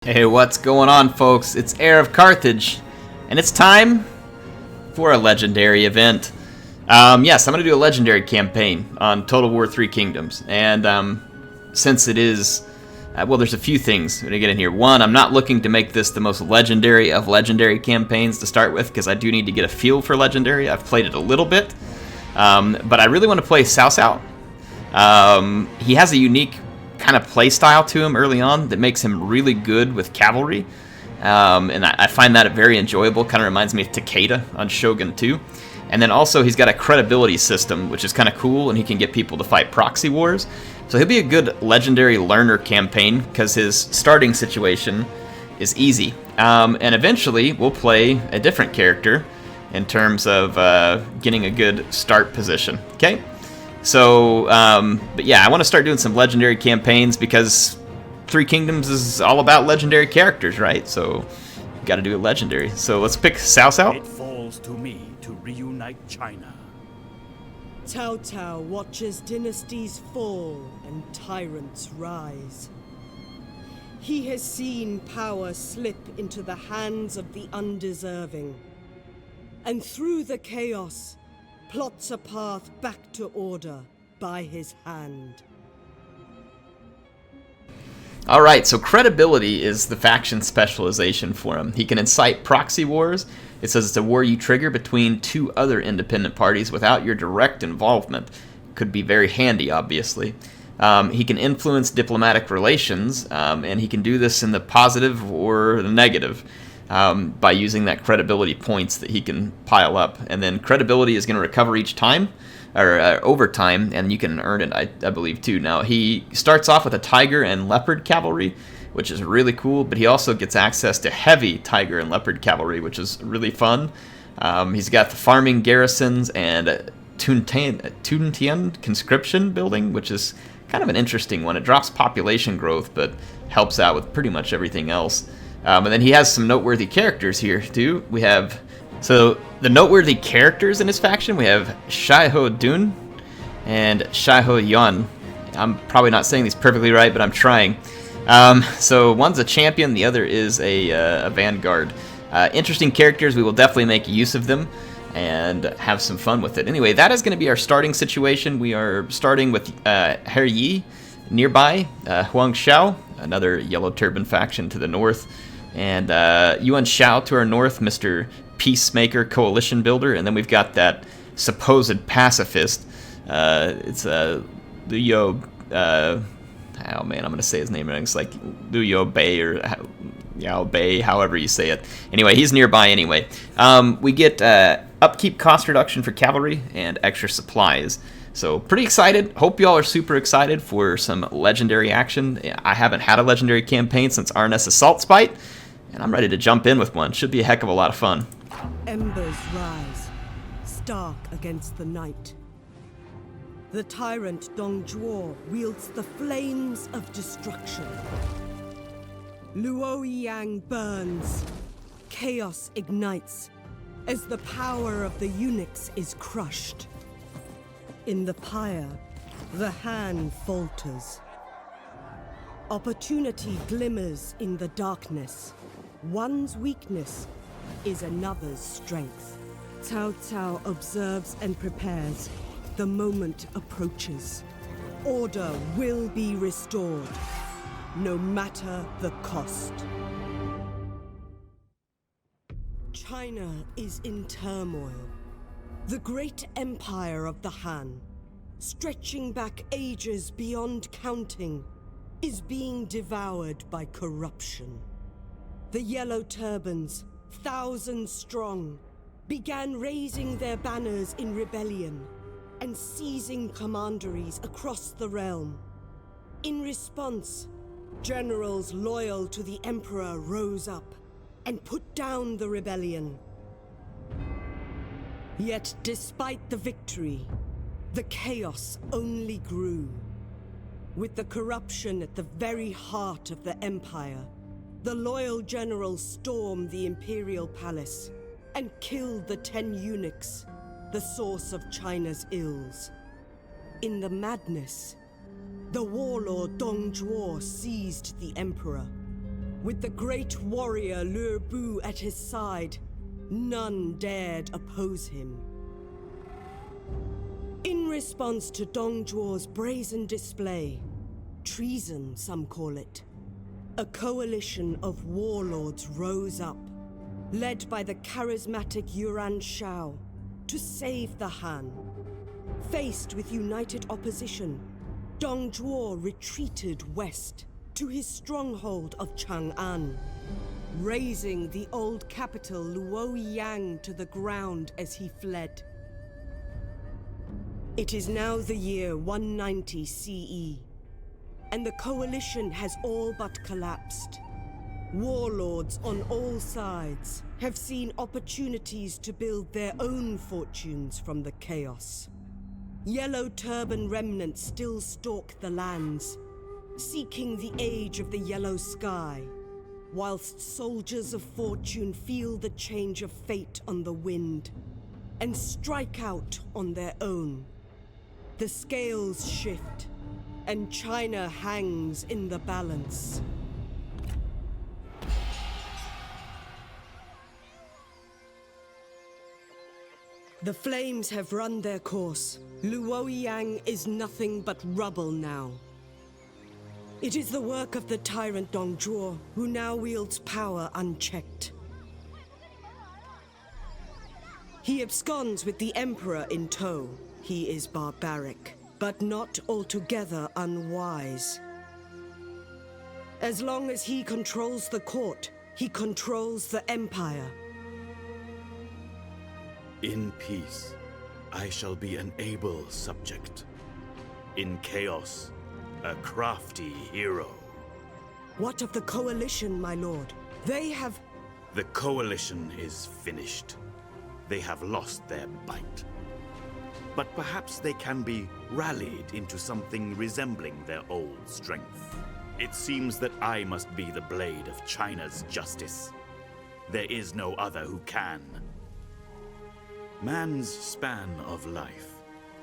Hey, what's going on, folks? It's HeirofCarthage, and it's time for a legendary event. Yes, I'm going to do a legendary campaign on Total War 3 Kingdoms, and since it is, well, there's a few things to get in here. One, I'm not looking to make this the most legendary of legendary campaigns to start with, because I do need to get a feel for legendary. I've played it a little bit, but I really want to play Cao Cao. He has a unique kind of play style to him early on that makes him really good with cavalry, and I find that very enjoyable. Kind of reminds me of Takeda on Shogun 2. And then also he's got a credibility system, which is kind of cool, and he can get people to fight proxy wars. So he'll be a good legendary learner campaign because his starting situation is easy. And eventually we'll play a different character in terms of getting a good start position. Okay? So, but yeah, I want to start doing some legendary campaigns because Three Kingdoms is all about legendary characters, right? So, you got to do it legendary. So let's pick Cao Cao. It falls to me to reunite China. Cao Cao watches dynasties fall and tyrants rise. He has seen power slip into the hands of the undeserving, and through the chaos, plots a path back to order by his hand. Alright, so credibility is the faction specialization for him. He can incite proxy wars. It says it's a war you trigger between two other independent parties without your direct involvement. Could be very handy, obviously. He can influence diplomatic relations, and he can do this in the positive or the negative. By using that credibility points that he can pile up. And then credibility is going to recover each time, or over time, and you can earn it, I believe, too. Now, he starts off with a tiger and leopard cavalry, which is really cool, but he also gets access to heavy tiger and leopard cavalry, which is really fun. He's got the farming garrisons and Tuntian conscription building, which is kind of an interesting one. It drops population growth, but helps out with pretty much everything else. And then he has some noteworthy characters here, too. We have, so the noteworthy characters in his faction, we have Shaiho Dun and Shaiho Yuan. I'm probably not saying these perfectly right, but I'm trying. So one's a champion, the other is a vanguard. Interesting characters, we will definitely make use of them and have some fun with it. Anyway, that is going to be our starting situation. We are starting with Heir Yi nearby, Huang Xiao, another yellow turban faction to the north, and Yuan Shao to our north, Mr. Peacemaker Coalition Builder, and then we've got that supposed pacifist. It's Liu. Oh man, I'm gonna say his name wrong. It's like Liu Bei or Yao Bei, however you say it. Anyway, he's nearby anyway. We get upkeep cost reduction for cavalry and extra supplies. So pretty excited. Hope y'all are super excited for some legendary action. I haven't had a legendary campaign since RNS Assault Spite, and I'm ready to jump in with one. Should be a heck of a lot of fun. Embers rise, stark against the night. The tyrant Dong Zhuo wields the flames of destruction. Luoyang burns. Chaos ignites as the power of the eunuchs is crushed. In the pyre, the hand falters. Opportunity glimmers in the darkness. One's weakness is another's strength. Cao Cao observes and prepares. The moment approaches. Order will be restored, no matter the cost. China is in turmoil. The great empire of the Han, stretching back ages beyond counting, is being devoured by corruption. The yellow turbans, thousands strong, began raising their banners in rebellion and seizing commanderies across the realm. In response, generals loyal to the emperor rose up and put down the rebellion. Yet, despite the victory, the chaos only grew. With the corruption at the very heart of the empire, the loyal generals stormed the imperial palace and killed the 10 eunuchs, the source of China's ills. In the madness, the warlord Dong Zhuo seized the emperor. With the great warrior Lur Bu at his side, none dared oppose him. In response to Dong Zhuo's brazen display, treason some call it, a coalition of warlords rose up, led by the charismatic Yuan Shao, to save the Han. Faced with united opposition, Dong Zhuo retreated west to his stronghold of Chang'an, razing the old capital Luoyang to the ground as he fled. It is now the year 190 CE, and the coalition has all but collapsed. Warlords on all sides have seen opportunities to build their own fortunes from the chaos. Yellow turban remnants still stalk the lands, seeking the age of the yellow sky, whilst soldiers of fortune feel the change of fate on the wind and strike out on their own. The scales shift, and China hangs in the balance. The flames have run their course. Luoyang is nothing but rubble now. It is the work of the tyrant Dong Zhuo, who now wields power unchecked. He absconds with the Emperor in tow. He is barbaric, but not altogether unwise. As long as he controls the court, he controls the Empire. In peace, I shall be an able subject. In chaos, a crafty hero. What of the coalition, my lord? They have... The coalition is finished. They have lost their bite. But perhaps they can be rallied into something resembling their old strength. It seems that I must be the blade of China's justice. There is no other who can. Man's span of life,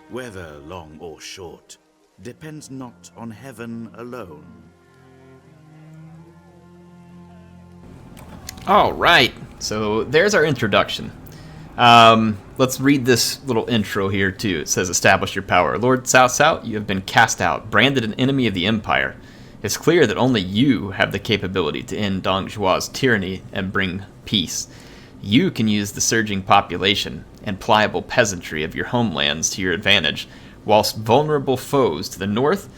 whether long or short, depends not on heaven alone. All right, so there's our introduction. Let's read this little intro here too. It says, establish your power. Lord Cao Cao, you have been cast out, branded an enemy of the Empire. It's clear that only you have the capability to end Dong Zhuo's tyranny and bring peace. You can use the surging population and pliable peasantry of your homelands to your advantage, whilst vulnerable foes to the north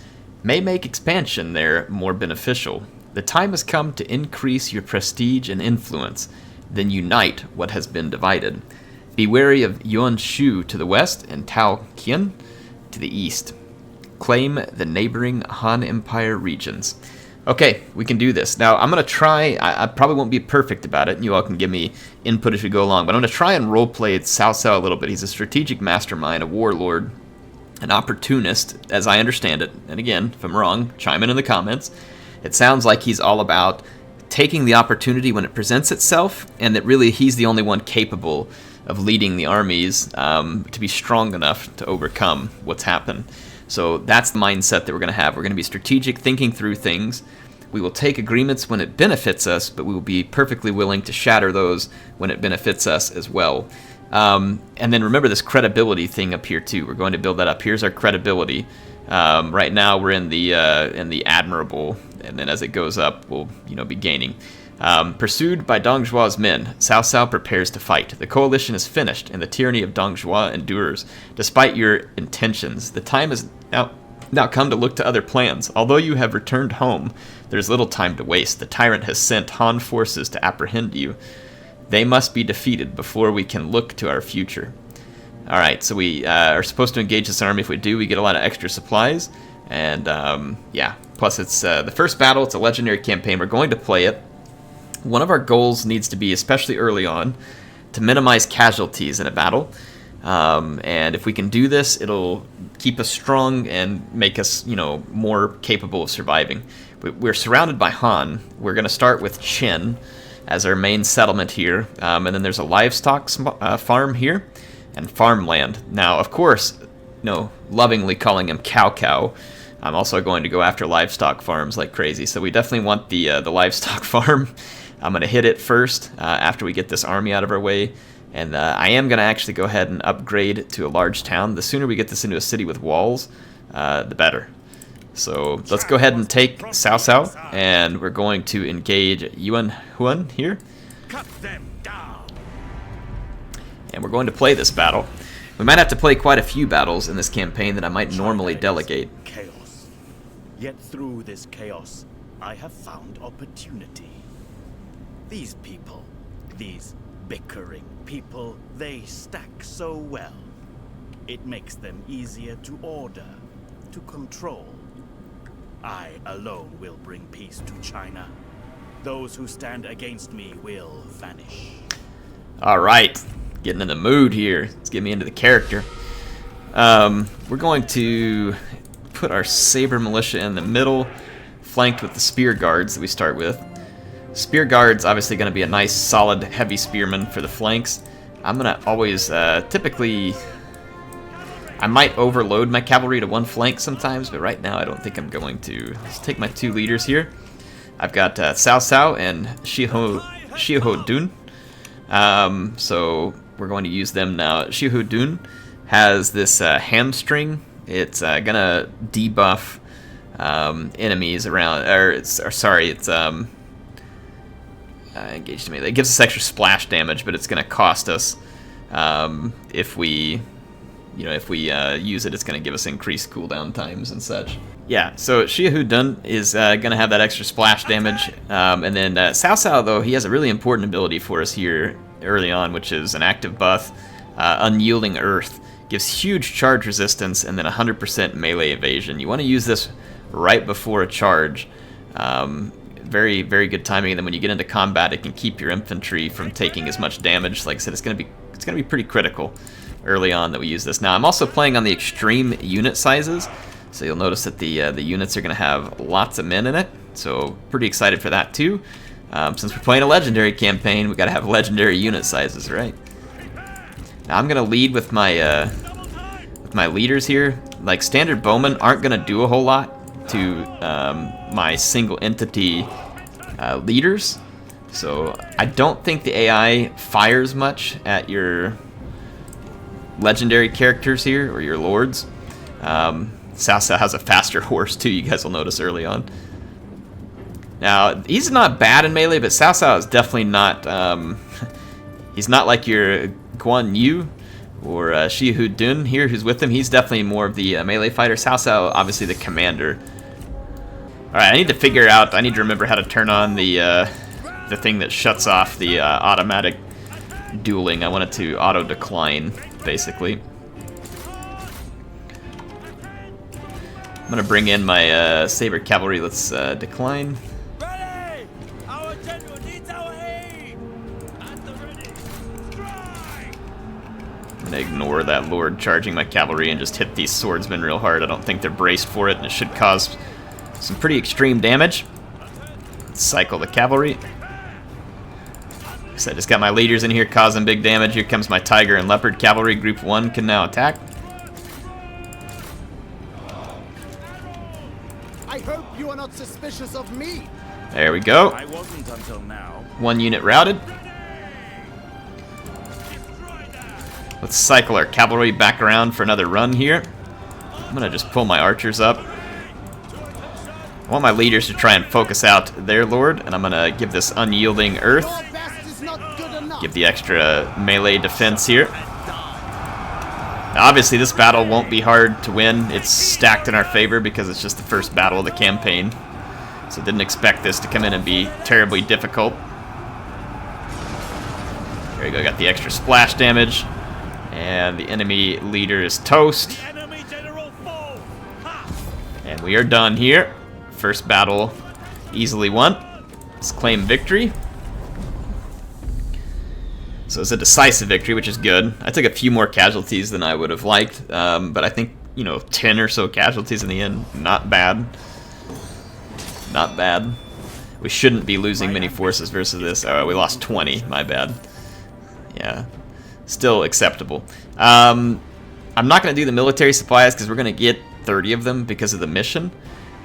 may make expansion there more beneficial. The time has come to increase your prestige and influence, then unite what has been divided. Be wary of Yuan Shu to the west and Tao Qian to the east. Claim the neighboring Han Empire regions. Okay, we can do this. Now, I'm going to try, I probably won't be perfect about it, and you all can give me input as we go along, but I'm going to try and roleplay Cao Cao a little bit. He's a strategic mastermind, a warlord, an opportunist, as I understand it. And again, if I'm wrong, chime in the comments. It sounds like he's all about taking the opportunity when it presents itself, and that really he's the only one capable of leading the armies to be strong enough to overcome what's happened. So that's the mindset that we're going to have. We're going to be strategic, thinking through things. We will take agreements when it benefits us, but we will be perfectly willing to shatter those when it benefits us as well. And then remember this credibility thing up here too. We're going to build that up. Here's our credibility. Right now we're in the admirable, and then as it goes up, we'll be gaining. Pursued by Dong Zhuo's men, Cao Cao prepares to fight. The coalition is finished, and the tyranny of Dong Zhuo endures. Despite your intentions, the time has now come to look to other plans. Although you have returned home, there's little time to waste. The tyrant has sent Han forces to apprehend you. They must be defeated before we can look to our future. Alright, so we are supposed to engage this army. If we do, we get a lot of extra supplies. And, yeah. Plus, it's the first battle. It's a legendary campaign. We're going to play it. One of our goals needs to be, especially early on, to minimize casualties in a battle. And if we can do this, it'll keep us strong and make us, more capable of surviving. We're surrounded by Han. We're going to start with Chen as our main settlement here. And then there's a livestock farm here and farmland. Now, of course, lovingly calling him Cao Cao. I'm also going to go after livestock farms like crazy, so we definitely want the livestock farm. I'm going to hit it first after we get this army out of our way, and I am going to actually go ahead and upgrade to a large town. The sooner we get this into a city with walls, the better. So let's go ahead and take Cao Cao, and we're going to engage Yuan Huan here. Cut them down. And we're going to play this battle. We might have to play quite a few battles in this campaign that I might normally delegate. Chaos. Yet through this chaos, I have found opportunity. These people, these bickering people, they stack so well. It makes them easier to order, to control. I alone will bring peace to China. Those who stand against me will vanish. Alright, getting in the mood here. Let's get me into the character. We're going to put our Saber Militia in the middle, flanked with the Spear Guards that we start with. Spear Guards obviously going to be a nice, solid, heavy spearman for the flanks. I'm going to always, typically, I might overload my cavalry to one flank sometimes, but right now I don't think I'm going to. Let's take my 2 leaders here. I've got Cao Cao and Xiahou Dun. So we're going to use them now. Xiahou Dun has this hamstring. It's gonna debuff enemies around, engaged to me. It gives us extra splash damage, but it's gonna cost us if we use it. It's gonna give us increased cooldown times and such. Yeah, so Xiahou Dun is gonna have that extra splash damage, and then Cao Cao, though, he has a really important ability for us here early on, which is an active buff, Unyielding Earth. Gives huge charge resistance and then 100% melee evasion. You want to use this right before a charge. Very, very good timing. And then when you get into combat, it can keep your infantry from taking as much damage. Like I said, it's gonna be pretty critical early on that we use this. Now I'm also playing on the extreme unit sizes, so you'll notice that the units are gonna have lots of men in it. So pretty excited for that too. Since we're playing a legendary campaign, we gotta have legendary unit sizes, right? Now I'm gonna lead with my leaders here. Like standard bowmen aren't gonna do a whole lot to my single entity leaders, so I don't think the AI fires much at your legendary characters here or your lords. Cao Cao has a faster horse too. You guys will notice early on. Now he's not bad in melee, but Cao Cao is definitely not. He's not like your Guan Yu or Xiahou Dun here, who's with him. He's definitely more of the melee fighter. Cao Cao, obviously the commander. Alright, I need to remember how to turn on the thing that shuts off the automatic dueling. I want it to auto-decline, basically. I'm gonna bring in my Saber Cavalry. Let's decline. I'm gonna ignore that lord charging my cavalry and just hit these swordsmen real hard. I don't think they're braced for it, and it should cause some pretty extreme damage. Let's cycle the cavalry. So I just got my leaders in here causing big damage. Here comes my tiger and leopard cavalry. Group 1 can now attack. I hope you are not suspicious of me. There we go. I wasn't until now. 1 unit routed. Let's cycle our cavalry back around for another run here. I'm gonna just pull my archers up. I want my leaders to try and focus out their lord, and I'm gonna give this Unyielding Earth. Give the extra melee defense here. Now, obviously this battle won't be hard to win. It's stacked in our favor because it's just the first battle of the campaign. So didn't expect this to come in and be terribly difficult. There you go, got the extra splash damage. And the enemy leader is toast. And we are done here. First battle easily won. Let's claim victory. So it's a decisive victory, which is good. I took a few more casualties than I would have liked, but I think, 10 or so casualties in the end, not bad. Not bad. We shouldn't be losing many forces versus this. Oh, we lost 20, my bad. Yeah, still acceptable. I'm not going to do the military supplies because we're going to get 30 of them because of the mission.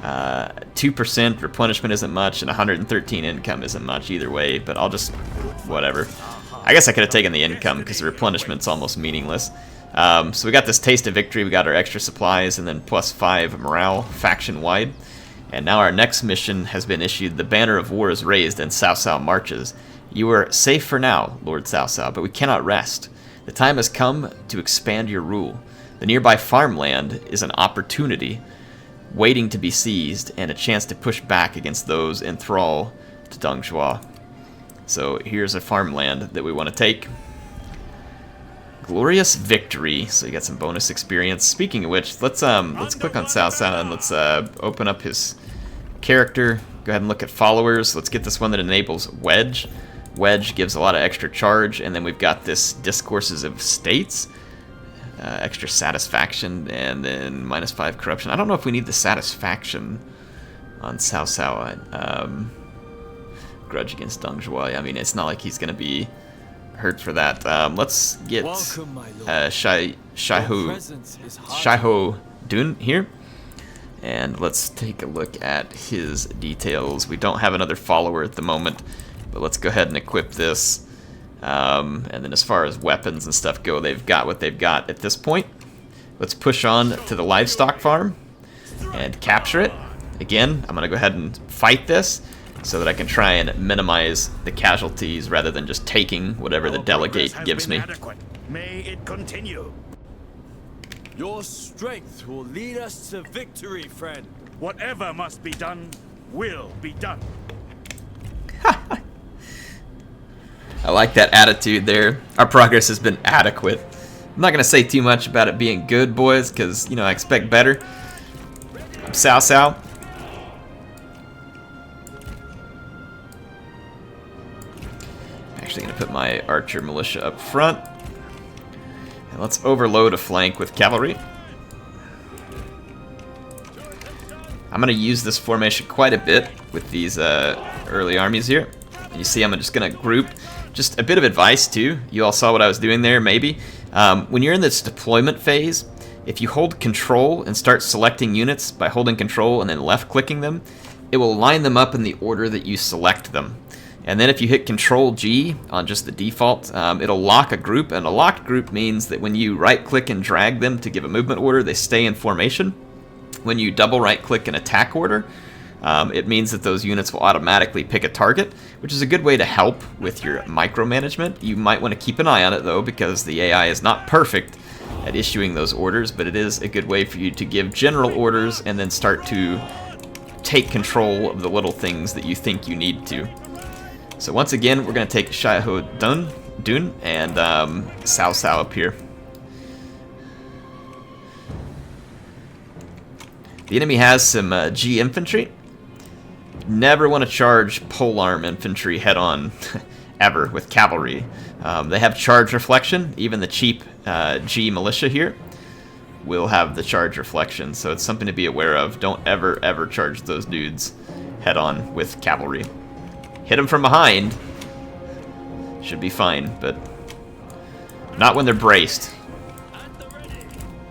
2% replenishment isn't much, and 113 income isn't much either way, but I'll just, whatever. I guess I could have taken the income because the replenishment's almost meaningless. So we got this taste of victory, we got our extra supplies, and then +5 morale faction-wide. And now our next mission has been issued. The banner of war is raised and Cao Cao marches. You are safe for now, Lord Cao Cao, but we cannot rest. The time has come to expand your rule. The nearby farmland is an opportunity waiting to be seized and a chance to push back against those in thrall to Dongzhuo. So here's a farmland that we want to take. Glorious victory. So you got some bonus experience. Speaking of which, let's click on Cao Cao and let's open up his character. Go ahead and look at followers. Let's get this one that enables Wedge. Wedge gives a lot of extra charge, and then we've got this Discourses of States, extra satisfaction, and then -5 corruption. I don't know if we need the satisfaction on Cao Cao. Grudge against Dongzhuo. I mean, it's not like he's going to be hurt for that. Let's get Shaiho Dun here. And let's take a look at his details. We don't have another follower at the moment, but let's go ahead and equip this. And then as far as weapons and stuff go, they've got what they've got at this point. Let's push on to the livestock farm and capture it. Again, I'm going to go ahead and fight this so that I can try and minimize the casualties rather than just taking whatever the delegate gives me. May it continue. Your strength will lead us to victory, friend. Whatever must be done will be done. I like that attitude there. Our progress has been adequate. I'm not going to say too much about it being good, boys, because, you know, I expect better. I'm Cao Cao. I'm actually going to put my archer militia up front. And let's overload a flank with cavalry. I'm going to use this formation quite a bit with these early armies here. And you see I'm just going to group. Just a bit of advice too, you all saw what I was doing there maybe. When you're in this deployment phase, if you hold control and start selecting units by holding control and then left clicking them, it will line them up in the order that you select them. And then if you hit Control G on just the default, it'll lock a group, and a locked group means that when you right click and drag them to give a movement order, they stay in formation. When you double right click an attack order, it means that those units will automatically pick a target, which is a good way to help with your micromanagement. You might want to keep an eye on it though, because the AI is not perfect at issuing those orders, but it is a good way for you to give general orders and then start to take control of the little things that you think you need to. So once again, we're going to take Shaiho Dun and Cao Cao up here. The enemy has some G infantry. Never want to charge polearm infantry head-on, ever, with cavalry. They have charge reflection. Even the cheap G militia here will have the charge reflection, so it's something to be aware of. Don't ever charge those dudes head-on with cavalry. Hit them from behind. Should be fine, but not when they're braced.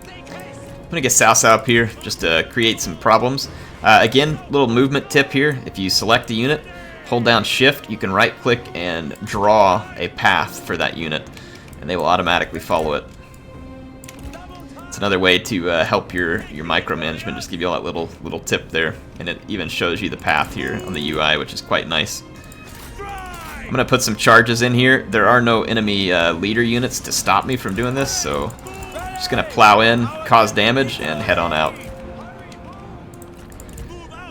I'm going to get Cao Cao up here just to create some problems. Again, little movement tip here. If you select a unit, hold down Shift, you can right click and draw a path for that unit, and they will automatically follow it. It's another way to help your micromanagement, just give you all that little tip there, and it even shows you the path here on the UI, which is quite nice. I'm going to put some charges in here. There are no enemy leader units to stop me from doing this, so I'm just going to plow in, cause damage, and head on out.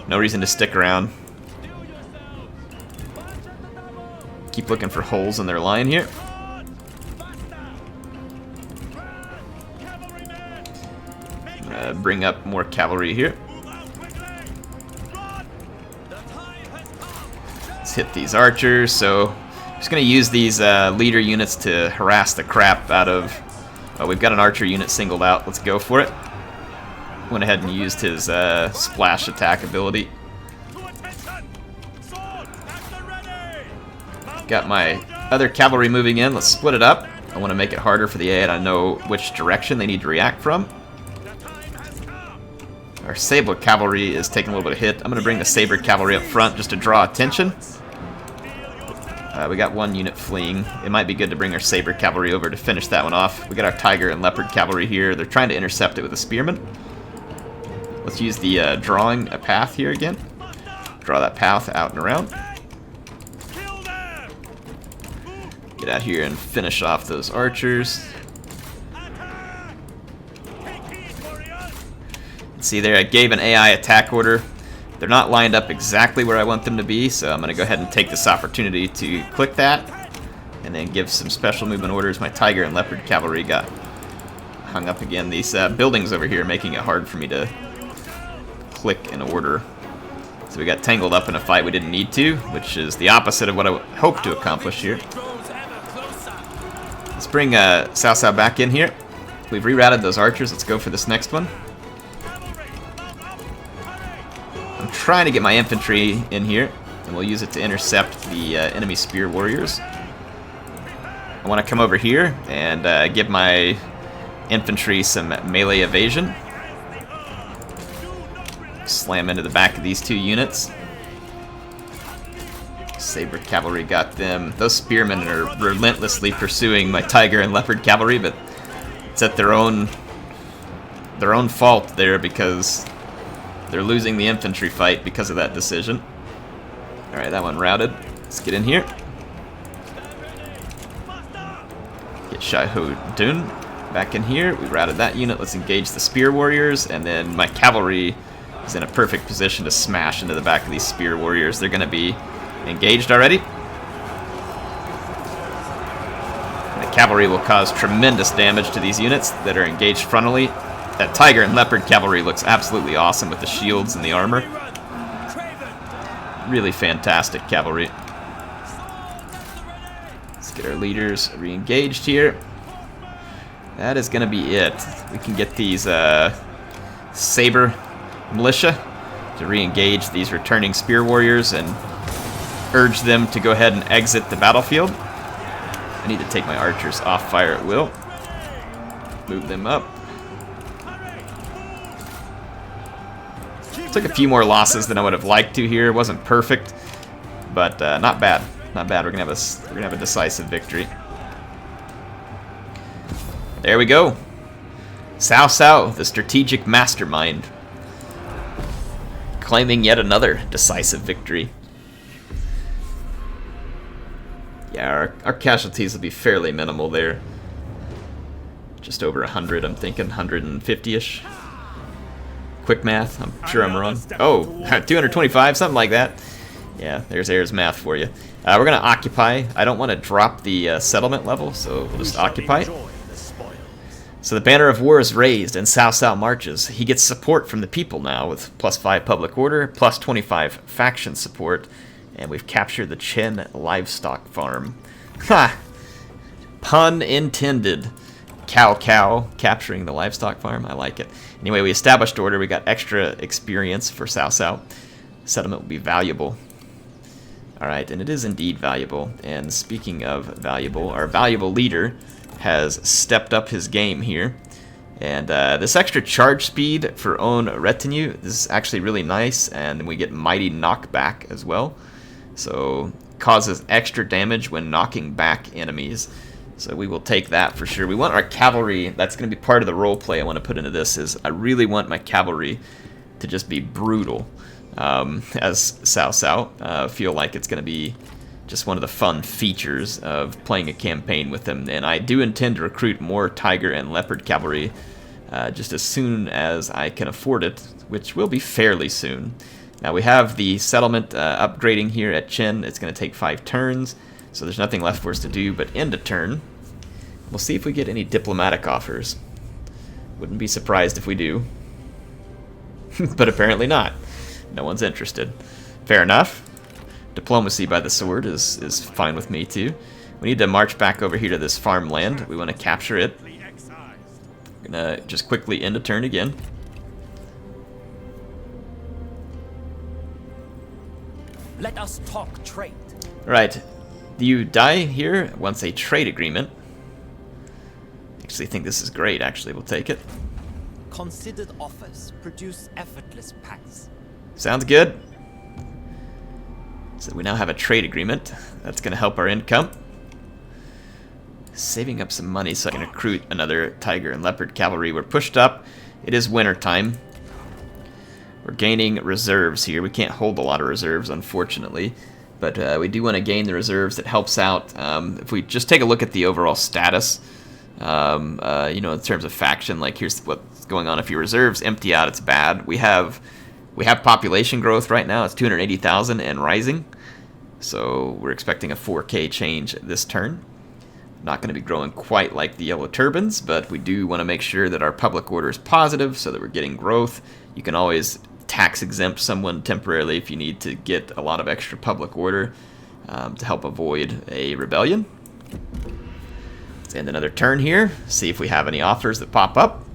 No reason to stick around. Keep looking for holes in their line here. Bring up more cavalry here. Let's hit these archers. So I'm just going to use these leader units to harass the crap out of... Oh, we've got an archer unit singled out. Let's go for it. Went ahead and used his splash attack ability. Got my other cavalry moving in. Let's split it up. I want to make it harder for the AI to know which direction they need to react from. Our saber cavalry is taking a little bit of hit. I'm going to bring the saber cavalry up front just to draw attention. We got one unit fleeing. It might be good to bring our saber cavalry over to finish that one off. We got our tiger and leopard cavalry here. They're trying to intercept it with a spearman. Let's use the drawing a path here again. Draw that path out and around. Get out here and finish off those archers. See there, I gave an AI attack order. They're not lined up exactly where I want them to be, so I'm going to go ahead and take this opportunity to click that and then give some special movement orders. My tiger and leopard cavalry got hung up again. These buildings over here are making it hard for me to click an order. So we got tangled up in a fight we didn't need to, which is the opposite of what I hope to accomplish here. Let's bring Cao Cao back in here. We've rerouted those archers. Let's go for this next one. I'm trying to get my infantry in here, and we'll use it to intercept the enemy spear warriors. I want to come over here and give my infantry some melee evasion. Slam into the back of these two units. Saber cavalry got them. Those spearmen are relentlessly pursuing my tiger and leopard cavalry, but it's at their own fault there because they're losing the infantry fight because of that decision. Alright, that one routed. Let's get in here. Get Shai Ho Dun back in here. We routed that unit. Let's engage the spear warriors, and then my cavalry is in a perfect position to smash into the back of these spear warriors. They're going to be engaged already. And the cavalry will cause tremendous damage to these units that are engaged frontally. That tiger and leopard cavalry looks absolutely awesome with the shields and the armor. Really fantastic cavalry. Let's get our leaders re-engaged here. That is going to be it. We can get these saber militia to re-engage these returning spear warriors and urge them to go ahead and exit the battlefield. I need to take my archers off fire at will. Move them up. Took a few more losses than I would have liked to here. It wasn't perfect, but not bad. Not bad. We're gonna have a decisive victory. There we go. Cao Cao, the strategic mastermind, claiming yet another decisive victory. Yeah, our casualties will be fairly minimal there. Just over 100, I'm thinking 150-ish. Quick math, I'm sure I'm wrong. Oh, 225, something like that. Yeah, there's Air's math for you. We're going to occupy. I don't want to drop the settlement level, so we'll just occupy. So the banner of war is raised and Cao Cao marches. He gets support from the people now with +5 public order, +25 faction support, and we've captured the Chen livestock farm. Ha! Pun intended. Cao Cao capturing the livestock farm. I like it. Anyway, we established order. We got extra experience for Cao Cao. Settlement will be valuable. Alright, and it is indeed valuable. And speaking of valuable, our valuable leader has stepped up his game here. And this extra charge speed for own retinue, this is actually really nice. And we get mighty knockback as well. So causes extra damage when knocking back enemies. So we will take that for sure. We want our cavalry, that's going to be part of the role play I want to put into this, is I really want my cavalry to just be brutal. As Cao Cao, feel like it's going to be just one of the fun features of playing a campaign with them. And I do intend to recruit more tiger and leopard cavalry just as soon as I can afford it, which will be fairly soon. Now we have the settlement upgrading here at Chen. It's going to take 5 turns. So there's nothing left for us to do but end a turn. We'll see if we get any diplomatic offers. Wouldn't be surprised if we do. But apparently not. No one's interested. Fair enough. Diplomacy by the sword is fine with me too. We need to march back over here to this farmland. We want to capture it. We're going to just quickly end a turn again. Let us talk trade. Right. You die here once a trade agreement. Actually, think this is great. Actually, we'll take it. considered offers produce effortless pacts. Sounds good. So we now have a trade agreement. That's going to help our income. Saving up some money so I can recruit another tiger and leopard cavalry. We're pushed up. It is winter time. We're gaining reserves here. We can't hold a lot of reserves, unfortunately. But we do want to gain the reserves. That helps out. If we just take a look at the overall status, you know, in terms of faction, like here's what's going on. If your reserves empty out, it's bad. We have population growth right now. It's 280,000 and rising. So we're expecting a 4K change this turn. Not going to be growing quite like the Yellow Turbans, but we do want to make sure that our public order is positive so that we're getting growth. You can always tax exempt someone temporarily if you need to get a lot of extra public order to help avoid a rebellion. Let's end another turn here, see if we have any offers that pop up.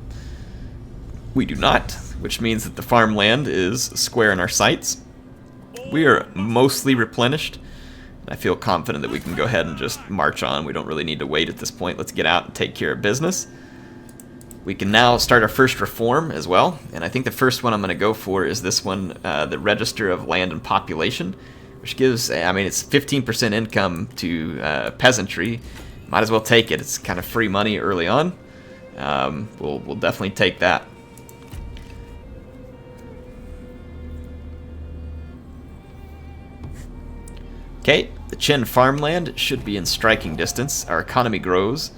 We do not, which means that the farmland is square in our sights. We are mostly replenished. I feel confident that we can go ahead and just march on. We don't really need to wait at this point. Let's get out and take care of business. We can now start our first reform as well, and I think the first one I'm going to go for is this one, the Register of Land and Population, which gives, I mean, it's 15% income to peasantry. Might as well take it. It's kind of free money early on. We'll definitely take that. Okay, the Chen farmland should be in striking distance. Our economy grows.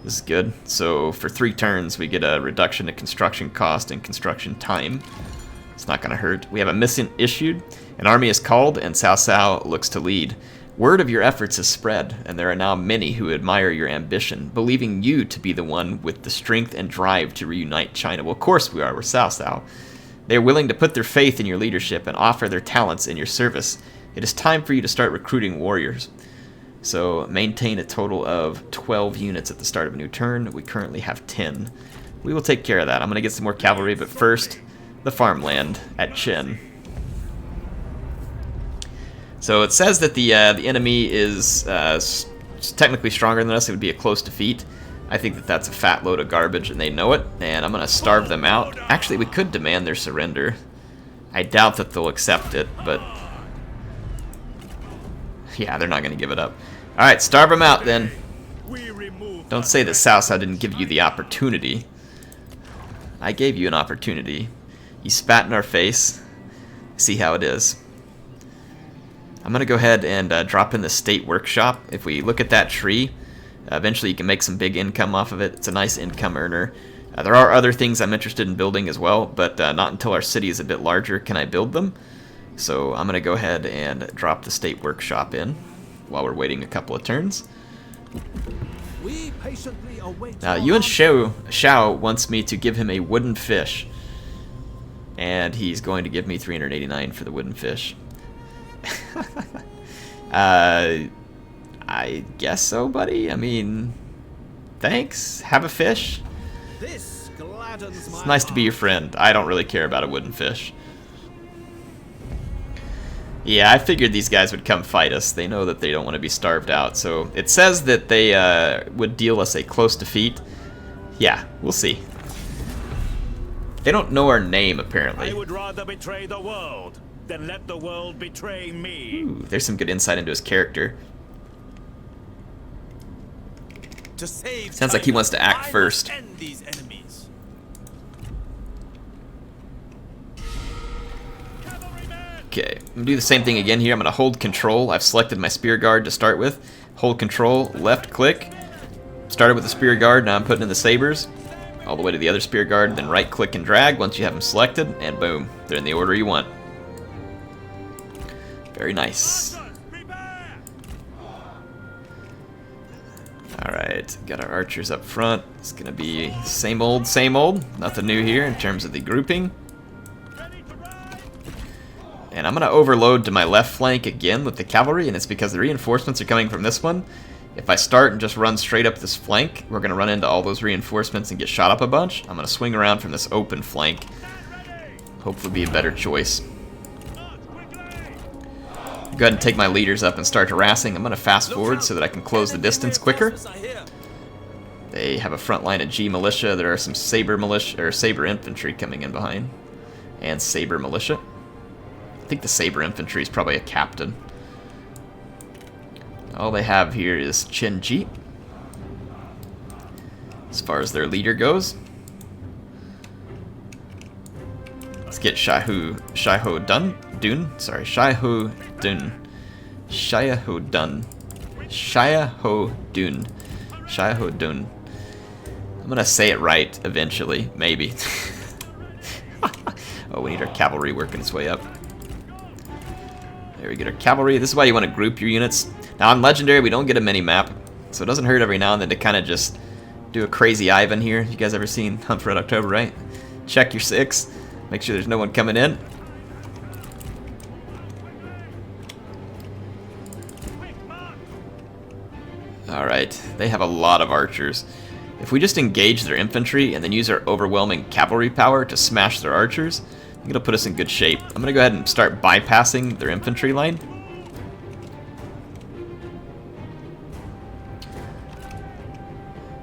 This is good. So for 3 turns, we get a reduction in construction cost and construction time. It's not going to hurt. We have a mission issued. An army is called, and Cao Cao looks to lead. Word of your efforts has spread, and there are now many who admire your ambition, believing you to be the one with the strength and drive to reunite China. Well, of course we are. We're Cao Cao. They are willing to put their faith in your leadership and offer their talents in your service. It is time for you to start recruiting warriors. So maintain a total of 12 units at the start of a new turn. We currently have 10. We will take care of that. I'm going to get some more cavalry, but first, the farmland at Chen. So it says that the enemy is technically stronger than us. It would be a close defeat. I think that that's a fat load of garbage, and they know it, and I'm going to starve them out. Actually, we could demand their surrender. I doubt that they'll accept it, but yeah, they're not going to give it up. Alright, starve them out then. Don't say that Cao Cao didn't give you the opportunity. I gave you an opportunity. You spat in our face. See how it is. I'm going to go ahead and drop in the state workshop. If we look at that tree, eventually you can make some big income off of it. It's a nice income earner. There are other things I'm interested in building as well, but not until our city is a bit larger can I build them. So I'm going to go ahead and drop the state workshop in while we're waiting a couple of turns. Now, Yuan Shao wants me to give him a wooden fish. And he's going to give me 389 for the wooden fish. I guess so, buddy. I mean, thanks. Have a fish. It's nice to be your friend. I don't really care about a wooden fish. Yeah, I figured these guys would come fight us. They know that they don't want to be starved out. So it says that they would deal us a close defeat. Yeah, we'll see. They don't know our name, apparently. I would rather betray the world than let the world betray me. Ooh, there's some good insight into his character. To save Sounds like he wants to act I first. must end these enemies. Okay, I'm going to do the same thing again here. I'm going to hold control. I've selected my spear guard to start with. Hold control, left click. Started with the spear guard, now I'm putting in the sabers. All the way to the other spear guard, then right click and drag once you have them selected, and boom, they're in the order you want. Very nice. Alright, got our archers up front. It's going to be same old, same old. Nothing new here in terms of the grouping. And I'm going to overload to my left flank again with the cavalry, and it's because the reinforcements are coming from this one. If I start and just run straight up this flank, we're going to run into all those reinforcements and get shot up a bunch. I'm going to swing around from this open flank. Hopefully be a better choice. Go ahead and take my leaders up and start harassing. I'm going to fast forward so that I can close the distance quicker. They have a front line of G militia. There are some saber militia or saber infantry coming in behind, and saber militia. I think the saber infantry is probably a captain. All they have here is Chen Ji, as far as their leader goes. Let's get Shaiho Dun. I'm gonna say it right eventually, maybe. Oh, we need our cavalry working its way up. There we get our cavalry. This is why you want to group your units. Now on Legendary, we don't get a mini-map, so it doesn't hurt every now and then to kind of just do a crazy Ivan here. You guys ever seen Hunt for Red October, right? Check your 6. Make sure there's no one coming in. Alright, they have a lot of archers. If we just engage their infantry and then use our overwhelming cavalry power to smash their archers, I think it'll put us in good shape. I'm going to go ahead and start bypassing their infantry line.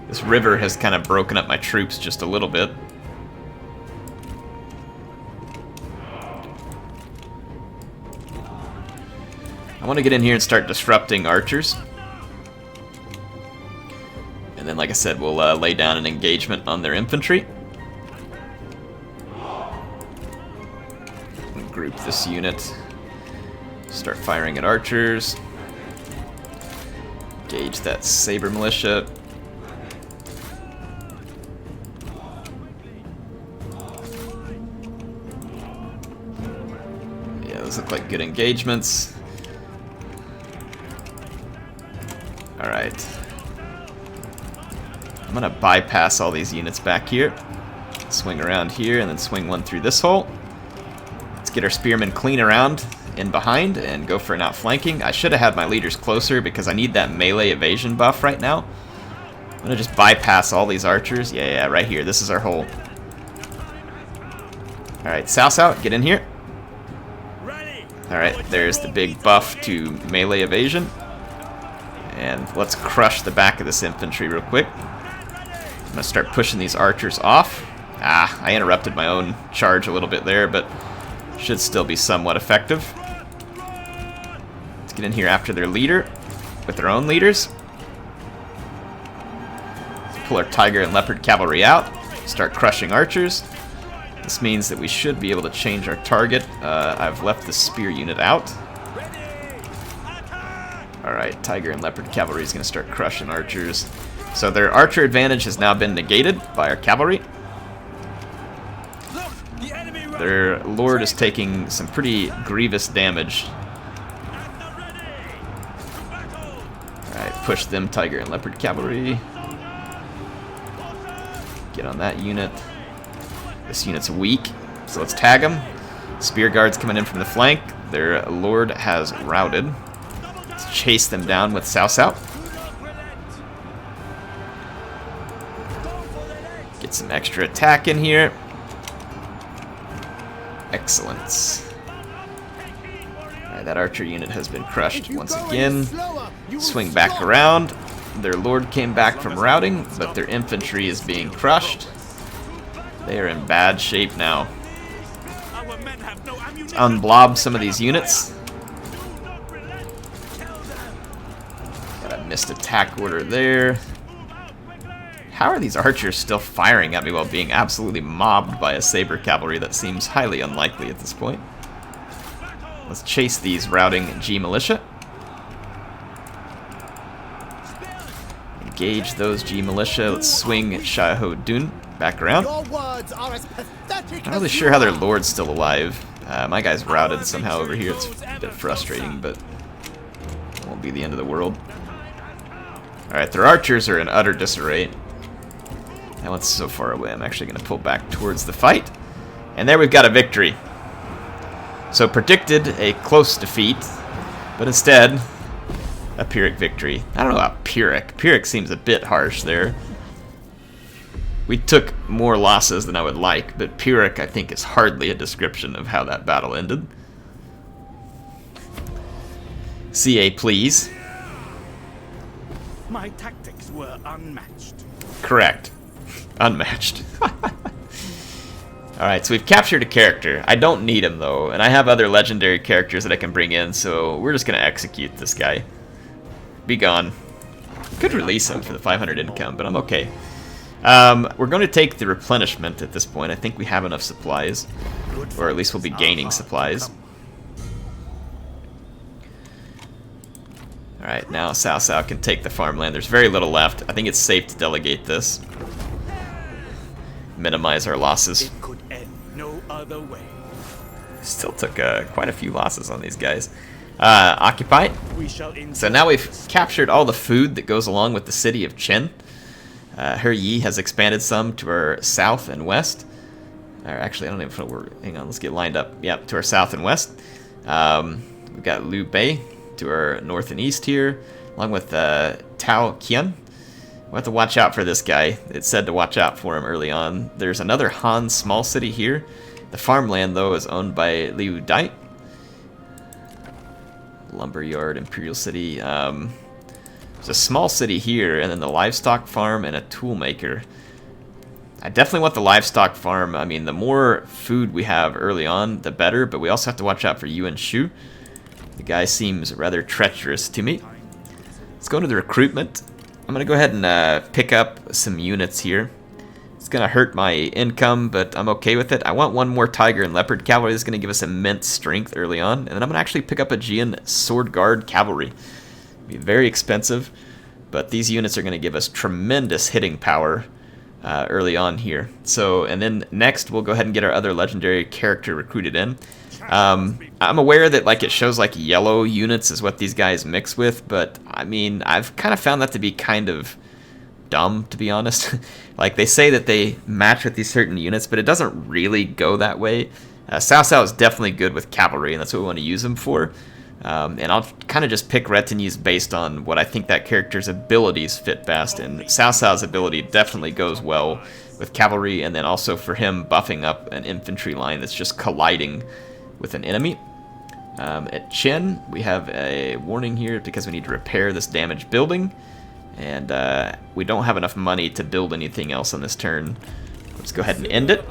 This river has kind of broken up my troops just a little bit. I want to get in here and start disrupting archers. And then, like I said, we'll lay down an engagement on their infantry. Group this unit. Start firing at archers. Engage that saber militia. Yeah, those look like good engagements. Alright. I'm gonna bypass all these units back here. Swing around here and then swing one through this hole. Let's get our spearmen clean around in behind and go for an outflanking. I should have had my leaders closer because I need that melee evasion buff right now. I'm gonna just bypass all these archers. Yeah, right here. This is our hole. Alright, Cao, get in here. Alright, there's the big buff to melee evasion. And let's crush the back of this infantry real quick. I'm going to start pushing these archers off. I interrupted my own charge a little bit there, but should still be somewhat effective. Let's get in here after their leader, with their own leaders. Let's pull our tiger and leopard cavalry out. Start crushing archers. This means that we should be able to change our target. I've left the spear unit out. Alright, tiger and leopard cavalry is going to start crushing archers. So their archer advantage has now been negated by our cavalry. Their lord is taking some pretty grievous damage. Alright, push them, tiger and leopard cavalry. Get on that unit. This unit's weak, so let's tag them. Spear guards coming in from the flank. Their lord has routed. Let's chase them down with Cao. Get some extra attack in here. Excellent. Alright, that archer unit has been crushed once again. Swing back around. Their lord came back from routing, but their infantry is being crushed. They are in bad shape now. Let's unblob some of these units. Got a missed attack order there. How are these archers still firing at me while being absolutely mobbed by a saber cavalry? That seems highly unlikely at this point. Let's chase these routing G militia. Engage those G militia. Let's swing Shaiho Dun back around. Not really sure how their lord's still alive. My guy's routed somehow over here. It's a bit frustrating, but it won't be the end of the world. Alright, their archers are in utter disarray. That one's so far away, I'm actually going to pull back towards the fight. And there we've got a victory. So predicted a close defeat, but instead, a Pyrrhic victory. I don't know about Pyrrhic. Pyrrhic seems a bit harsh there. We took more losses than I would like, but Pyrrhic, I think, is hardly a description of how that battle ended. CA, please. My tactics were unmatched. Correct. Unmatched. Alright, so we've captured a character. I don't need him, though, and I have other legendary characters that I can bring in, so we're just going to execute this guy. Be gone. Could release him for the 500 income, but I'm okay. We're going to take the replenishment at this point. I think we have enough supplies, or at least we'll be gaining supplies. Alright, now Cao Cao can take the farmland. There's very little left. I think it's safe to delegate this. Minimize our losses. It could end no other way. Still took quite a few losses on these guys. Occupied. So now we've captured all the food that goes along with the city of Chen. He has expanded some to our south and west. Or actually, I don't even know where. Hang on, let's get lined up. Yep, to our south and west. We've got Liu Bei to our north and east here, along with Tao Qian. We'll have to watch out for this guy. It said to watch out for him early on. There's another Han small city here. The farmland, though, is owned by Liu Dai. Lumberyard, Imperial City. There's a small city here, and then the livestock farm and a tool maker. I definitely want the livestock farm. I mean, the more food we have early on, the better, but we also have to watch out for Yuan Shu. The guy seems rather treacherous to me. Let's go into the recruitment. I'm going to go ahead and pick up some units here. It's going to hurt my income, but I'm okay with it. I want one more Tiger and Leopard Cavalry. This is going to give us immense strength early on. And then I'm going to actually pick up a Jian Sword Guard Cavalry. It'll be very expensive, but these units are going to give us tremendous hitting power early on here. So, and then next we'll go ahead and get our other legendary character recruited in. I'm aware that like it shows like yellow units is what these guys mix with, but I mean I've kind of found that to be kind of dumb, to be honest. Like they say that they match with these certain units, but it doesn't really go that way. Cao Cao is definitely good with cavalry, and that's what we want to use him for. And I'll kind of just pick retinues based on what I think that character's abilities fit best, and Cao Cao's ability definitely goes well with cavalry, and then also for him buffing up an infantry line that's just colliding with an enemy. At Chen, we have a warning here because we need to repair this damaged building, and we don't have enough money to build anything else on this turn. Let's go ahead and end it.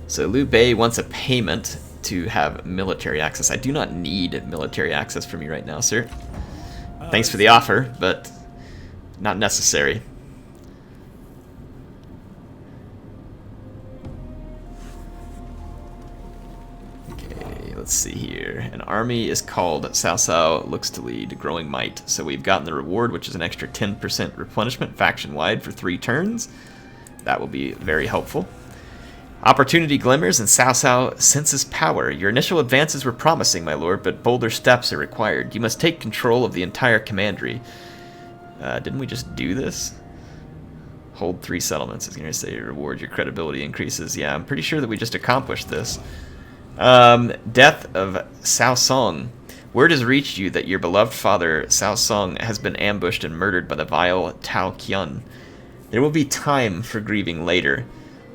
So Liu Bei wants a payment to have military access. I do not need military access from you right now, sir. Thanks for the offer, but not necessary. Let's see here. An army is called Cao Cao looks to lead growing might. So we've gotten the reward, which is an extra 10% replenishment faction-wide for 3 turns. That will be very helpful. Opportunity glimmers and Cao Cao senses power. Your initial advances were promising, my lord, but bolder steps are required. You must take control of the entire commandery. Didn't we just do this? Hold 3 settlements. Is going to say reward your credibility increases. Yeah, I'm pretty sure that we just accomplished this. Death of Cao Song. Word has reached you that your beloved father, Cao Song, has been ambushed and murdered by the vile Tao Qian. There will be time for grieving later,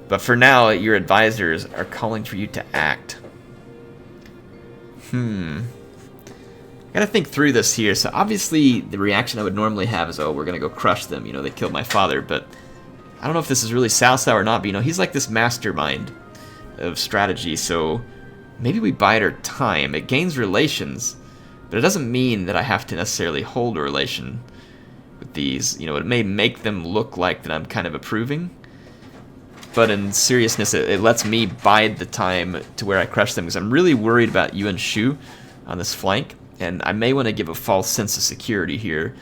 but for now, your advisors are calling for you to act. I gotta think through this here. So obviously, the reaction I would normally have is, oh, we're gonna go crush them. You know, they killed my father, but I don't know if this is really Cao Cao or not, but you know, he's like this mastermind of strategy, so maybe we bide our time. It gains relations, but it doesn't mean that I have to necessarily hold a relation with these. You know, it may make them look like that I'm kind of approving, but in seriousness, it lets me bide the time to where I crush them, because I'm really worried about Yuan Shu on this flank, and I may want to give a false sense of security here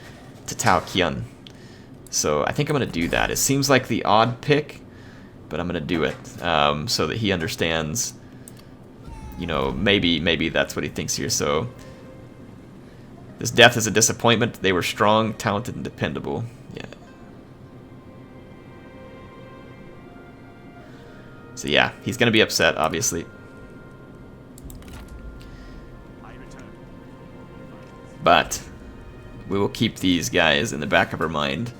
to Tao Qian. So I think I'm going to do that. It seems like the odd pick, but I'm going to do it so that he understands, you know, maybe that's what he thinks here. So this death is a disappointment. They were strong, talented, and dependable. Yeah. So yeah, he's going to be upset, obviously. But we will keep these guys in the back of our mind.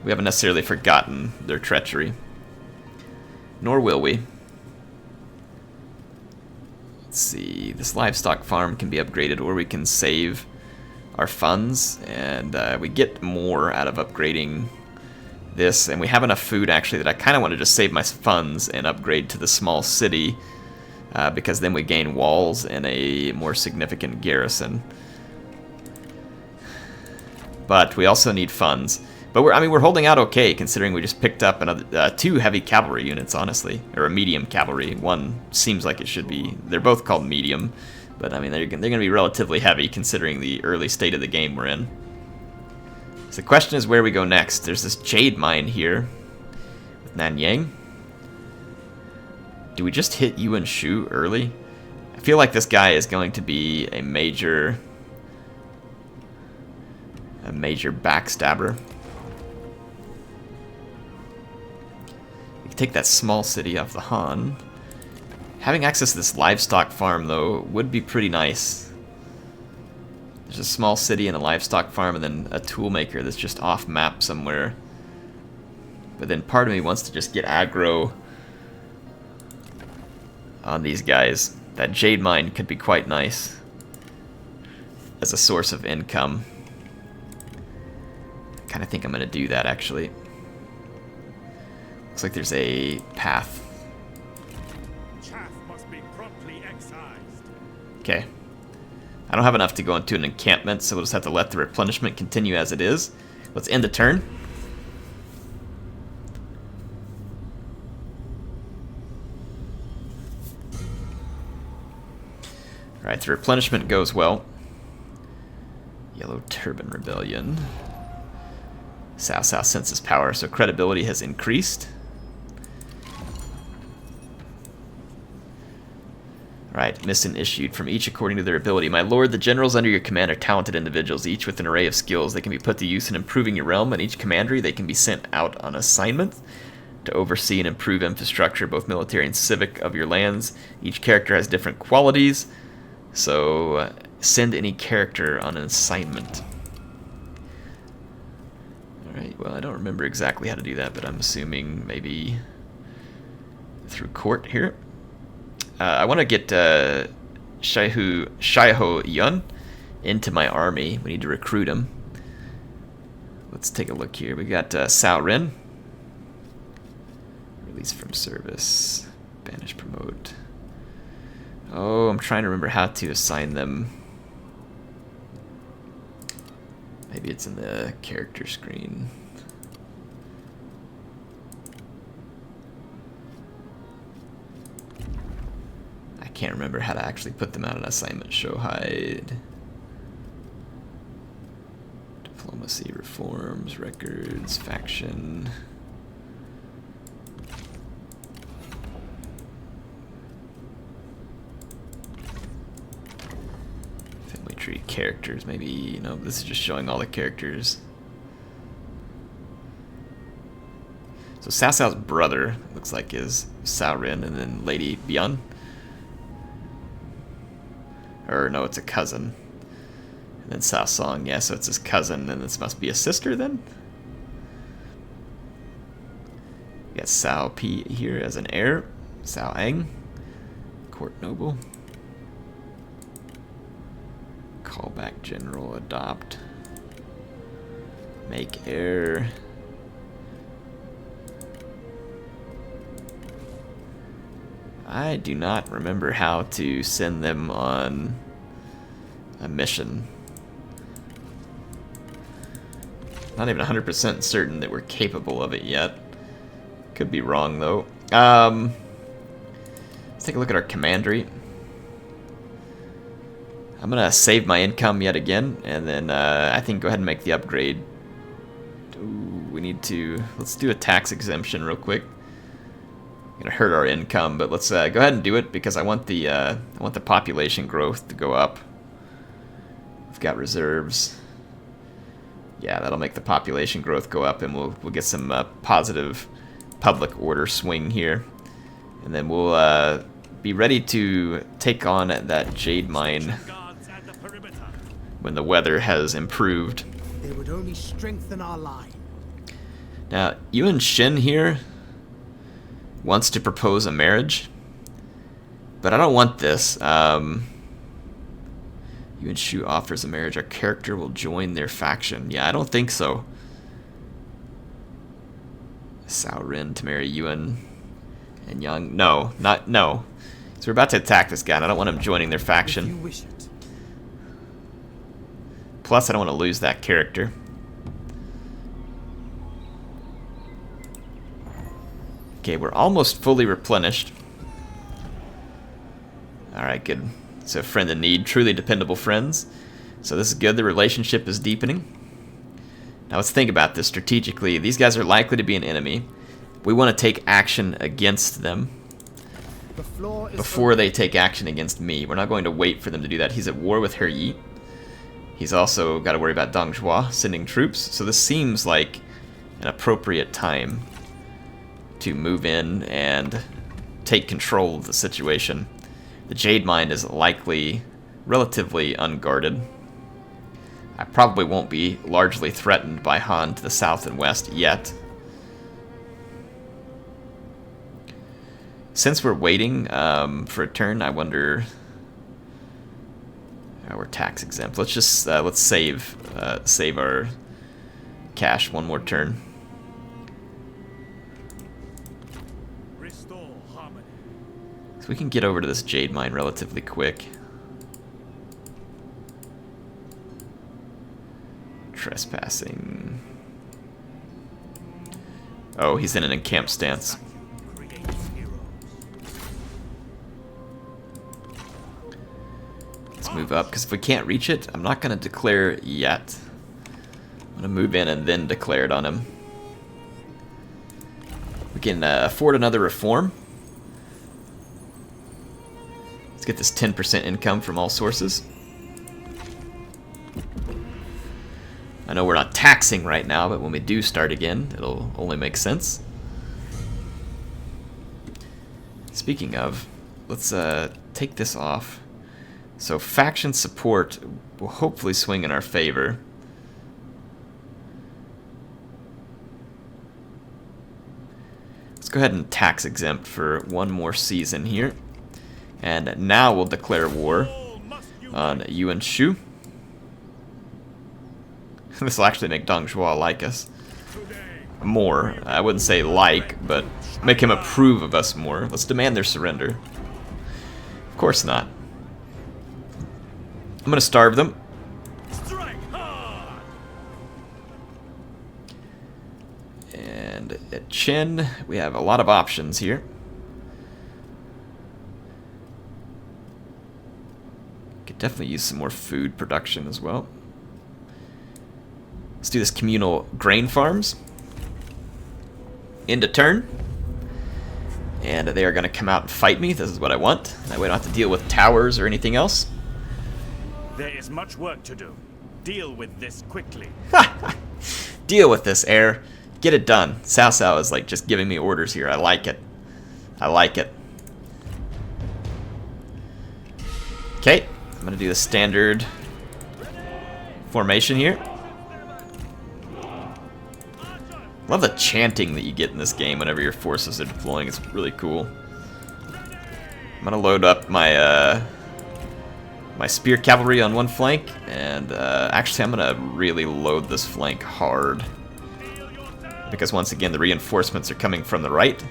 We haven't necessarily forgotten their treachery. Nor will we. Let's see, this livestock farm can be upgraded, or we can save our funds, and we get more out of upgrading this, and we have enough food actually that I kind of want to just save my funds and upgrade to the small city, because then we gain walls and a more significant garrison. But we also need funds. But we're holding out okay, considering we just picked up another 2 heavy cavalry units, honestly, or a medium cavalry. One seems like it should be. They're both called medium, but I mean they're going to be relatively heavy considering the early state of the game we're in. So the question is where we go next. There's this Jade mine here with Nanyang. Do we just hit Yuan Shu early? I feel like this guy is going to be a major backstabber. We can take that small city off the Han. Having access to this livestock farm, though, would be pretty nice. There's a small city and a livestock farm, and then a toolmaker that's just off map somewhere. But then part of me wants to just get aggro on these guys. That Jade mine could be quite nice as a source of income. I kind of think I'm going to do that, actually. Looks like there's a path. Chaff must be promptly excised. Okay. I don't have enough to go into an encampment, so we'll just have to let the replenishment continue as it is. Let's end the turn. Alright, the replenishment goes well. Yellow Turban Rebellion. Cao Cao senses power, so credibility has increased. Alright, mission issued from each according to their ability. My lord, the generals under your command are talented individuals, each with an array of skills. They can be put to use in improving your realm, and each commandery they can be sent out on assignment to oversee and improve infrastructure, both military and civic, of your lands. Each character has different qualities, so send any character on an assignment. Alright, well, I don't remember exactly how to do that, but I'm assuming maybe through court here. I want to get Shaiho Yun into my army. We need to recruit him. Let's take a look here. We got Cao Ren. Release from service. Banish, promote. Oh, I'm trying to remember how to assign them. Maybe it's in the character screen. I can't remember how to actually put them out on assignment. Show hide. Diplomacy, reforms, records, faction. Family tree, characters, maybe, you know, this is just showing all the characters. So Cao Cao's brother, looks like, is Cao Ren, and then Lady Bian. Or no, it's a cousin. And then Cao Song, yeah, so it's his cousin, and this must be a sister then? We got Cao Pi here as an heir. Cao Ang, court noble. Callback general, adopt. Make heir. I do not remember how to send them on a mission. Not even 100% certain that we're capable of it yet. Could be wrong, though. Let's take a look at our commandery. I'm going to save my income yet again, and then I think go ahead and make the upgrade. Ooh, we need to... Let's do a tax exemption real quick. Gonna hurt our income, but let's go ahead and do it because I want the population growth to go up. We've got reserves. Yeah, that'll make the population growth go up, and we'll get some positive public order swing here, and then we'll be ready to take on that Jade mine when the weather has improved. They would only strengthen our line. Now, Yuan Shin here wants to propose a marriage, but I don't want this. Yuan Shu offers a marriage. Our character will join their faction. Yeah, I don't think so. Cao Ren to marry Yuan and Yang. No, no. So we're about to attack this guy, and I don't want him joining their faction. If you wish it. Plus, I don't want to lose that character. Okay, we're almost fully replenished. Alright, good. So, friend in need, truly dependable friends. So this is good, the relationship is deepening. Now let's think about this strategically. These guys are likely to be an enemy. We want to take action against them before they take action against me. We're not going to wait for them to do that. He's at war with He. He's also got to worry about Dong Zhuo sending troops. So this seems like an appropriate time to move in and take control of the situation. The Jade Mine is likely relatively unguarded. I probably won't be largely threatened by Han to the south and west yet. Since we're waiting for a turn, I wonder... Oh, we're tax exempt. Let's just let's save our cash one more turn. Restore harmony. So we can get over to this Jade Mine relatively quick. Trespassing. Oh, he's in an encamped stance. Creates heroes. Let's move up, because if we can't reach it, I'm not going to declare yet. I'm going to move in and then declare it on him. We can afford another reform. Let's get this 10% income from all sources. I know we're not taxing right now, but when we do start again, it'll only make sense. Speaking of, let's take this off. So faction support will hopefully swing in our favor. Let's go ahead and tax exempt for one more season here. And now we'll declare war on Yuan Shu. This will actually make Dong Zhuo like us more. I wouldn't say like, but make him approve of us more. Let's demand their surrender. Of course not. I'm gonna starve them. And at Chen, we have a lot of options here. Could definitely use some more food production as well. Let's do this communal grain farms. End of turn. And they are going to come out and fight me. This is what I want. That way I don't have to deal with towers or anything else. There is much work to do. Deal with this quickly. Deal with this, heir. Get it done. Cao Cao is like just giving me orders here. I like it. I like it. Okay. I'm going to do the standard formation here. Love the chanting that you get in this game whenever your forces are deploying. It's really cool. I'm gonna load up my my spear cavalry on one flank, and actually I'm gonna really load this flank hard, because once again the reinforcements are coming from the right,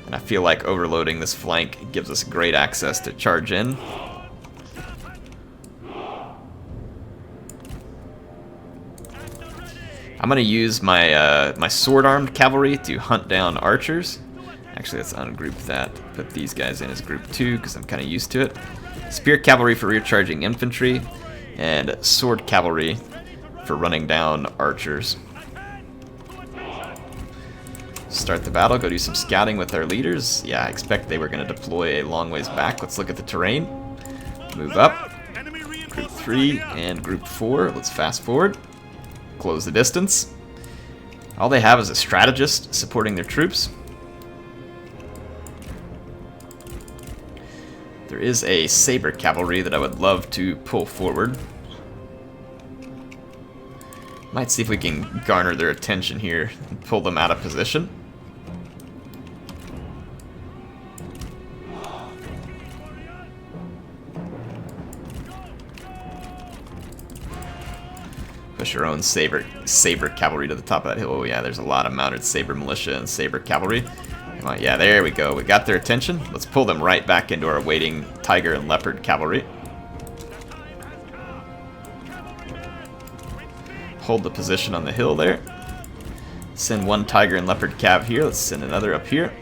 and I feel like overloading this flank gives us great access to charge in. I'm gonna use my my sword-armed cavalry to hunt down archers. Actually, let's ungroup that. Put these guys in as group 2 because I'm kind of used to it. Spear cavalry for rear-charging infantry, and sword cavalry for running down archers. Start the battle. Go do some scouting with our leaders. Yeah, I expect they were gonna deploy a long ways back. Let's look at the terrain. Move up. Group 3 and group 4. Let's fast forward. Close the distance. All they have is a strategist supporting their troops. There is a saber cavalry that I would love to pull forward. Might see if we can garner their attention here and pull them out of position. push your own saber cavalry to the top of that hill. Oh yeah, there's a lot of mounted saber militia and saber cavalry. Come on, yeah, there we go. We got their attention. Let's pull them right back into our waiting tiger and leopard cavalry. Hold the position on the hill there. Send one tiger and leopard cav here. Let's send another up here.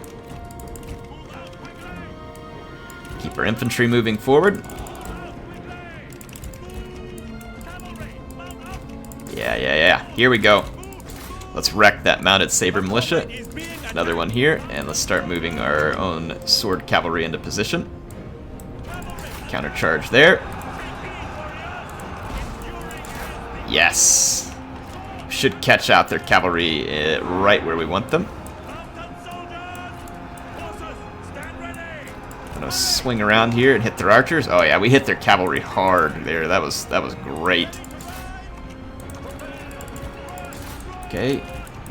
Keep our infantry moving forward. Yeah. Here we go. Let's wreck that mounted saber militia. Another one here, and let's start moving our own sword cavalry into position. Countercharge there. Yes. Should catch out their cavalry right where we want them. Gonna swing around here and hit their archers. Oh yeah, we hit their cavalry hard there. That was great. Okay,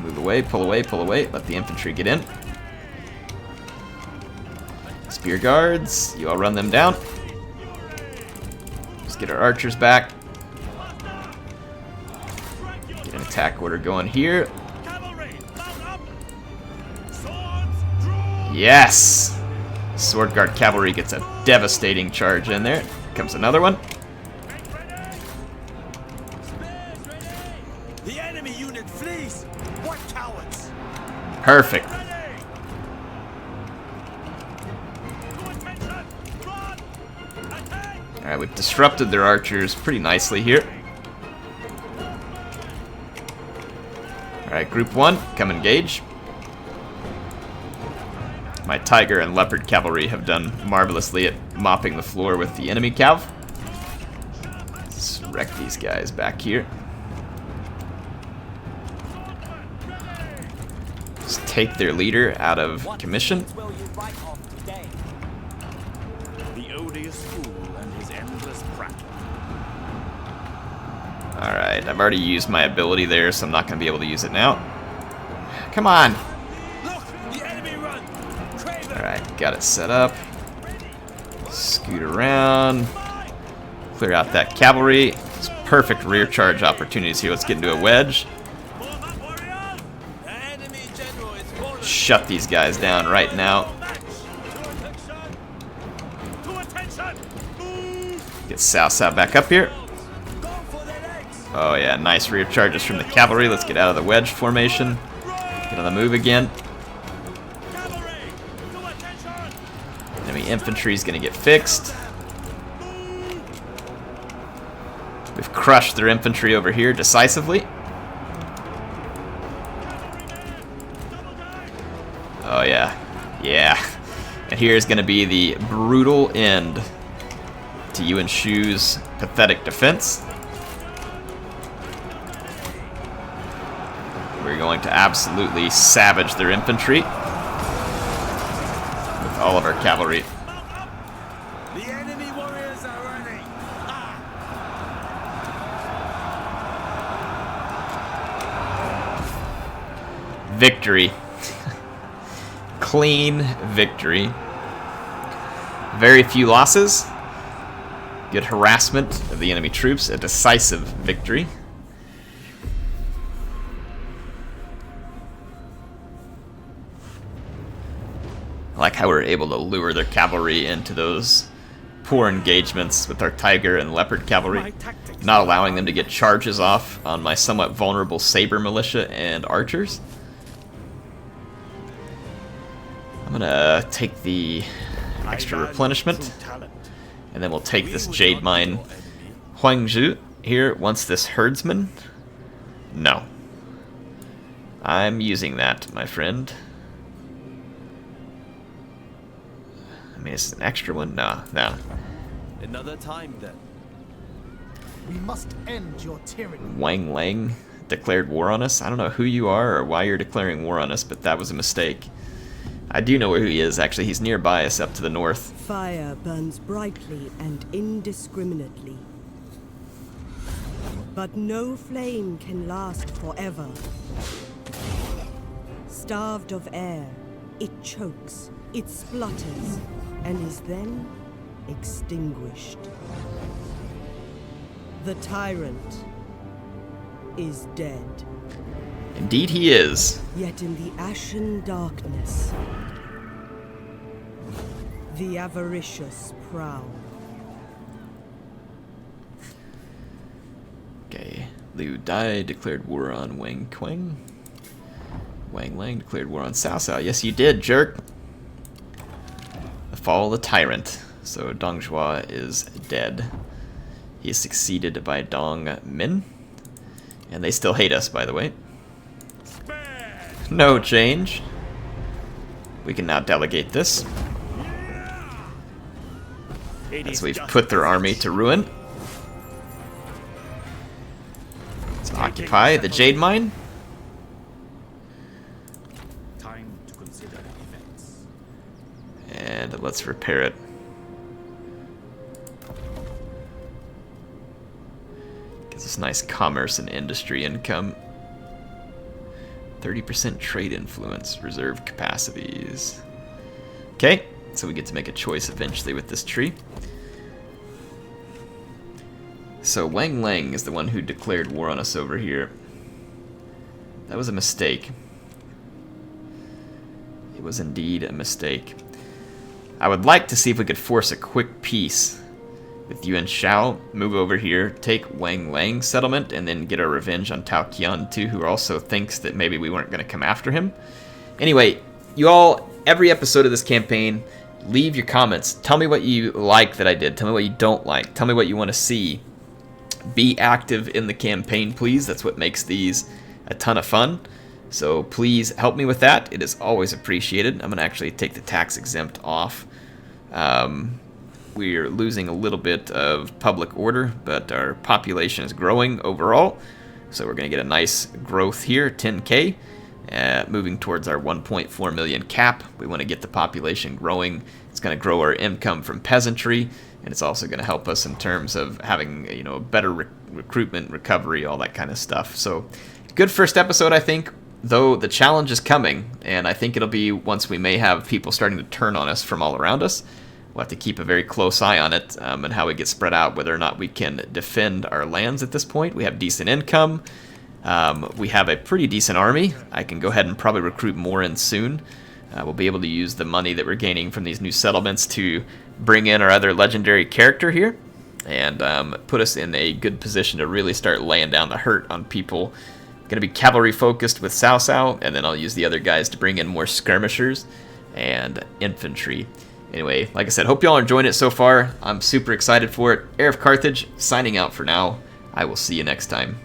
move away, pull away, pull away. Let the infantry get in. Spear guards, you all run them down. Let's get our archers back. Get an attack order going here. Yes! Sword Guard cavalry gets a devastating charge in there. Comes another one. The enemy unit flees. What cowards! Perfect. Alright, we've disrupted their archers pretty nicely here. Alright, group 1, come engage. My tiger and leopard cavalry have done marvelously at mopping the floor with the enemy cav. Let's wreck these guys back here. Just take their leader out of commission. The odious fool and his endless prattle. Alright, I've already used my ability there, so I'm not going to be able to use it now. Come on! Alright, got it set up. Scoot around. Clear out that cavalry. It's perfect rear charge opportunities here. Let's get into a wedge. Shut these guys down right now. Get Cao back up here. Oh yeah, nice rear charges from the cavalry. Let's get out of the wedge formation. Get on the move again. Enemy infantry is going to get fixed. We've crushed their infantry over here decisively. Oh yeah. Yeah. And here's going to be the brutal end to Yuan Shu's pathetic defense. We're going to absolutely savage their infantry with all of our cavalry. The enemy warriors are running. Victory. Clean victory. Very few losses. Good harassment of the enemy troops. A decisive victory. I like how we were able to lure their cavalry into those poor engagements with our tiger and leopard cavalry, not allowing them to get charges off on my somewhat vulnerable saber militia and archers. I'm gonna take the extra replenishment, and then we'll take this jade mine Huangzhu here once this herdsman. No. I'm using that, my friend. I mean, is it an extra one? No. Another time then. We must end your tyranny. Wang Lang declared war on us. I don't know who you are or why you're declaring war on us, but that was a mistake. I do know where he is, actually. He's nearby us up to the north. Fire burns brightly and indiscriminately. But no flame can last forever. Starved of air, it chokes, it splutters, and is then extinguished. The tyrant, is dead. Indeed he is. Yet in the ashen darkness, the avaricious prowl. Okay. Liu Dai declared war on Wang Quang. Wang Lang declared war on Cao Cao. Yes, you did, jerk. The fall of the tyrant. So Dong Zhuo is dead. He is succeeded by Dong Min. And they still hate us, by the way. No change. We can now delegate this. As we've put their army to ruin. Let's occupy the Jade Mine. Time to consider events. And let's repair it. Gives us nice commerce and industry income. 30% trade influence, reserve capacities. Okay, so we get to make a choice eventually with this tree. So Wang Lang is the one who declared war on us over here. That was a mistake. It was indeed a mistake. I would like to see if we could force a quick peace with Yuan Shao, move over here, take Wang Lang's settlement, and then get our revenge on Tao Qian too, who also thinks that maybe we weren't going to come after him. Anyway, you all, every episode of this campaign, leave your comments. Tell me what you like that I did. Tell me what you don't like. Tell me what you want to see. Be active in the campaign, please. That's what makes these a ton of fun. So please help me with that. It is always appreciated. I'm going to actually take the tax exempt off. We're losing a little bit of public order, but our population is growing overall. So we're going to get a nice growth here, 10k, moving towards our 1.4 million cap. We want to get the population growing. It's going to grow our income from peasantry, and it's also going to help us in terms of having, you know, better recruitment, recovery, all that kind of stuff. So good first episode, I think, though the challenge is coming, and I think it'll be once we may have people starting to turn on us from all around us. We'll have to keep a very close eye on it and how we get spread out, whether or not we can defend our lands at this point. We have decent income. We have a pretty decent army. I can go ahead and probably recruit more in soon. We'll be able to use the money that we're gaining from these new settlements to bring in our other legendary character here and put us in a good position to really start laying down the hurt on people. Going to be cavalry focused with Cao Cao, and then I'll use the other guys to bring in more skirmishers and infantry. Anyway, like I said, hope y'all are enjoying it so far. I'm super excited for it. HeirofCarthage signing out for now. I will see you next time.